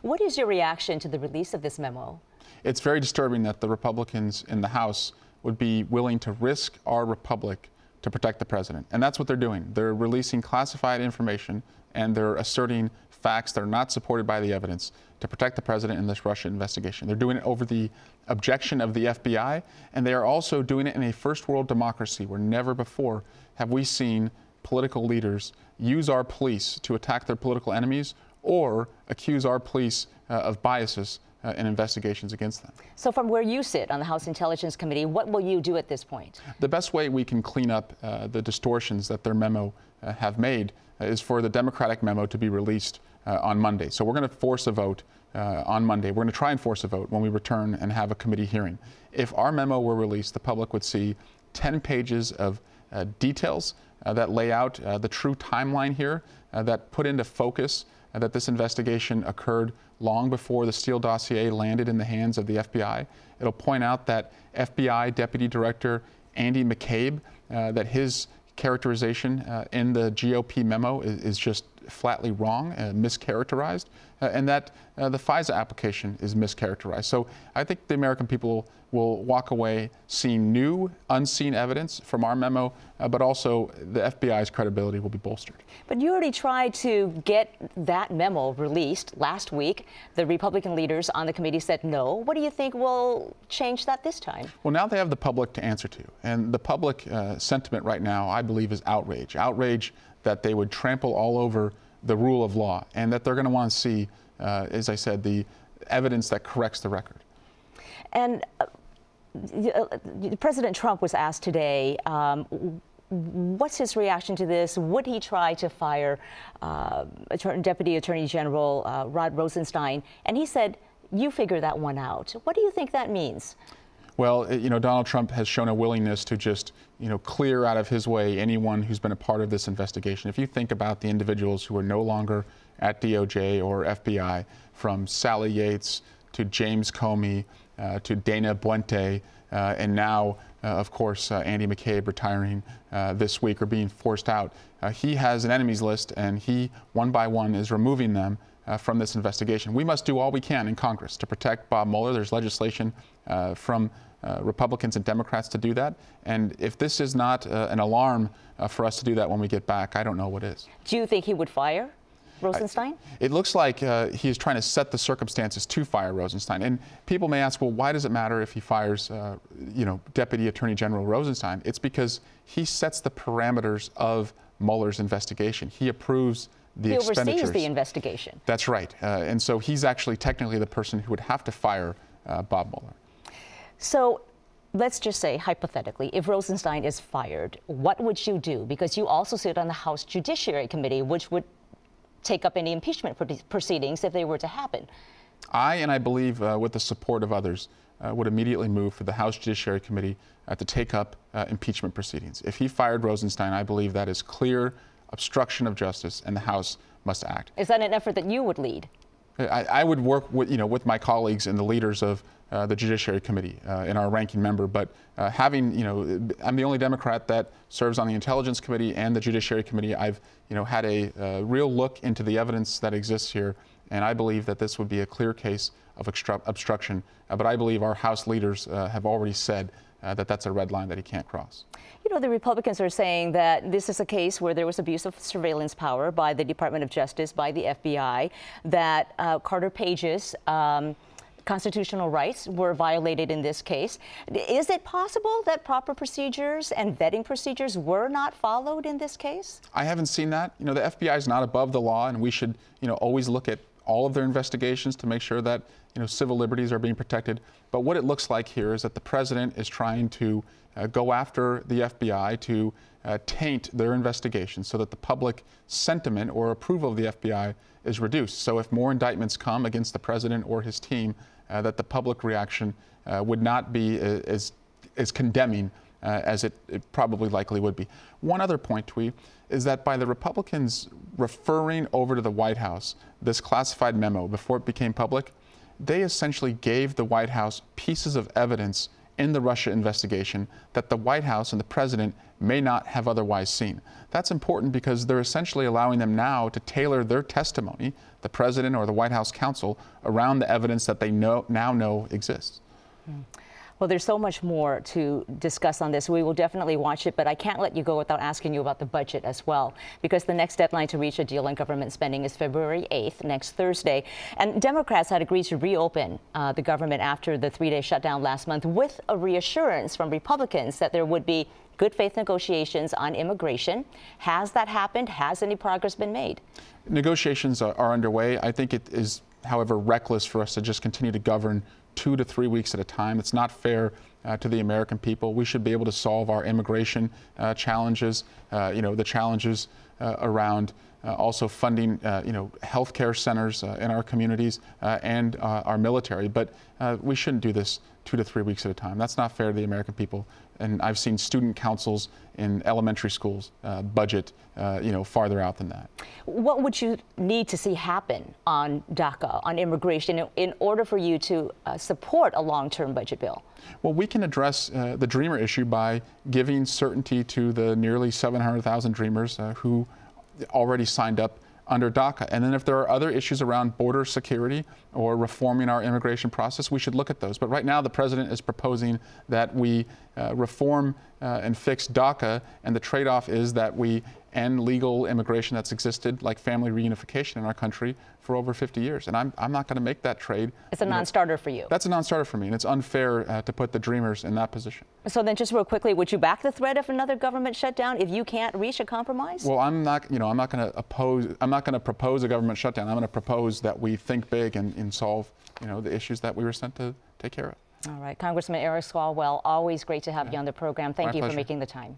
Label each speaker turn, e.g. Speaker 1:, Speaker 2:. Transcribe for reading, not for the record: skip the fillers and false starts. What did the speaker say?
Speaker 1: What is your reaction to the release of this memo?
Speaker 2: It's very disturbing that the Republicans in the House would be willing to risk our republic to protect the president. And that's what they're doing. They're releasing classified information and they're asserting facts that are not supported by the evidence to protect the president in this Russia investigation. They're doing it over the objection of the FBI, and they are also doing it in a first world democracy where never before have we seen political leaders use our police to attack their political enemies or accuse our police of biases in investigations against them.
Speaker 1: So from where you sit on the House Intelligence Committee, what will you do at this point?
Speaker 2: The best way we can clean up the distortions that their memo have made is for the Democratic memo to be released on Monday. So we're going to force a vote on Monday. We're going to try and force a vote when we return and have a committee hearing. If our memo were released, the public would see 10 pages of details that lay out the true timeline here, that put into focus that this investigation occurred long before the Steele dossier landed in the hands of the FBI. It'll point out that FBI Deputy Director Andy McCabe, that his characterization in the GOP memo is just flatly wrong, mischaracterized, and that the FISA application is mischaracterized. So I think the American people will walk away seeing new, unseen evidence from our memo, but also the FBI's credibility will be bolstered.
Speaker 1: But you already tried to get that memo released last week. The Republican leaders on the committee said no. What do you think will change that this time?
Speaker 2: Well, now they have the public to answer to. And the public sentiment right now, I believe, is outrage. Outrage that they would trample all over the rule of law and that they're going to want to see, as I said, the evidence that corrects the record. And
Speaker 1: President Trump was asked today, what's his reaction to this? Would he try to fire Deputy Attorney General Rod Rosenstein? And he said, you figure that one out. What do you think that means?
Speaker 2: Well, Donald Trump has shown a willingness to just, clear out of his way anyone who's been a part of this investigation. If you think about the individuals who are no longer at DOJ or FBI, from Sally Yates to James Comey to Dana Buente, and now, of course, Andy McCabe retiring this week or being forced out. He has an enemies list, and he, one by one, is removing them from this investigation. We must do all we can in Congress to protect Bob Mueller. There's legislation from Republicans and Democrats to do that. And if this is not an alarm for us to do that when we get back, I don't know what is.
Speaker 1: Do you think he would fire Rosenstein?
Speaker 2: It looks like he is trying to set the circumstances to fire Rosenstein. And people may ask, well, why does it matter if he fires, Deputy Attorney General Rosenstein? It's because he sets the parameters of Mueller's investigation. He approves the expenditures.
Speaker 1: He oversees the investigation.
Speaker 2: That's right. And so he's actually technically the person who would have to fire Bob Mueller.
Speaker 1: So let's just say, hypothetically, if Rosenstein is fired, what would you do? Because you also sit on the House Judiciary Committee, which would take up any impeachment proceedings if they were to happen.
Speaker 2: I believe with the support of others, would immediately move for the House Judiciary Committee to take up impeachment proceedings. If he fired Rosenstein, I believe that is clear obstruction of justice, and the House must act.
Speaker 1: Is that an effort that you would lead?
Speaker 2: I would work with, with my colleagues and the leaders of the Judiciary Committee and our ranking member, but having, I'm the only Democrat that serves on the Intelligence Committee and the Judiciary Committee. I've, had a real look into the evidence that exists here, and I believe that this would be a clear case of obstruction. But I believe our House leaders have already said that that's a red line that he can't cross.
Speaker 1: The Republicans are saying that this is a case where there was abuse of surveillance power by the Department of Justice, by the FBI, that Carter Page's constitutional rights were violated in this case. Is it possible that proper procedures and vetting procedures were not followed in this case?
Speaker 2: I haven't seen that. The FBI is not above the law, and we should, always look at all of their investigations to make sure that, civil liberties are being protected. But what it looks like here is that the president is trying to go after the FBI to taint their investigation so that the public sentiment or approval of the FBI is reduced. So if more indictments come against the president or his team, that the public reaction would not be as condemning as it probably likely would be. One other point, Twee, is that by the Republicans referring over to the White House this classified memo before it became public, they essentially gave the White House pieces of evidence in the Russia investigation that the White House and the president may not have otherwise seen. That's important because they're essentially allowing them now to tailor their testimony, the president or the White House counsel, around the evidence that they now know exists.
Speaker 1: Well, there's so much more to discuss on this. We will definitely watch it, but I can't let you go without asking you about the budget as well, because the next deadline to reach a deal on government spending is February 8th, next Thursday. And Democrats had agreed to reopen the government after the 3-day shutdown last month with a reassurance from Republicans that there would be good faith negotiations on immigration. Has that happened? Has any progress been made?
Speaker 2: Negotiations are underway. I think it is, however, reckless for us to just continue to govern 2 to 3 weeks at a time. It's not fair to the American people. We should be able to solve our immigration challenges, the challenges around also funding, healthcare centers in our communities and our military. But we shouldn't do this 2 to 3 weeks at a time. That's not fair to the American people. And I've seen student councils in elementary schools budget, farther out than that.
Speaker 1: What would you need to see happen on DACA, on immigration, in order for you to support a long-term budget bill?
Speaker 2: Well, we can address the Dreamer issue by giving certainty to the nearly 700,000 Dreamers who already signed up under DACA. And then if there are other issues around border security or reforming our immigration process, we should look at those. But right now, the president is proposing that we reform and fix DACA, and the trade-off is that we end legal immigration that's existed, like family reunification in our country, for over 50 years. And I'm not going to make that trade.
Speaker 1: It's a non-starter for you.
Speaker 2: That's a non-starter for me, and it's unfair to put the Dreamers in that position.
Speaker 1: So then, just real quickly, would you back the threat of another government shutdown if you can't reach a compromise?
Speaker 2: Well, I'm not going to propose a government shutdown. I'm going to propose that we think big and solve, the issues that we were sent to take care of.
Speaker 1: All right, Congressman Eric Swalwell, always great to have you on the program. Thank you for
Speaker 2: pleasure.
Speaker 1: making the time.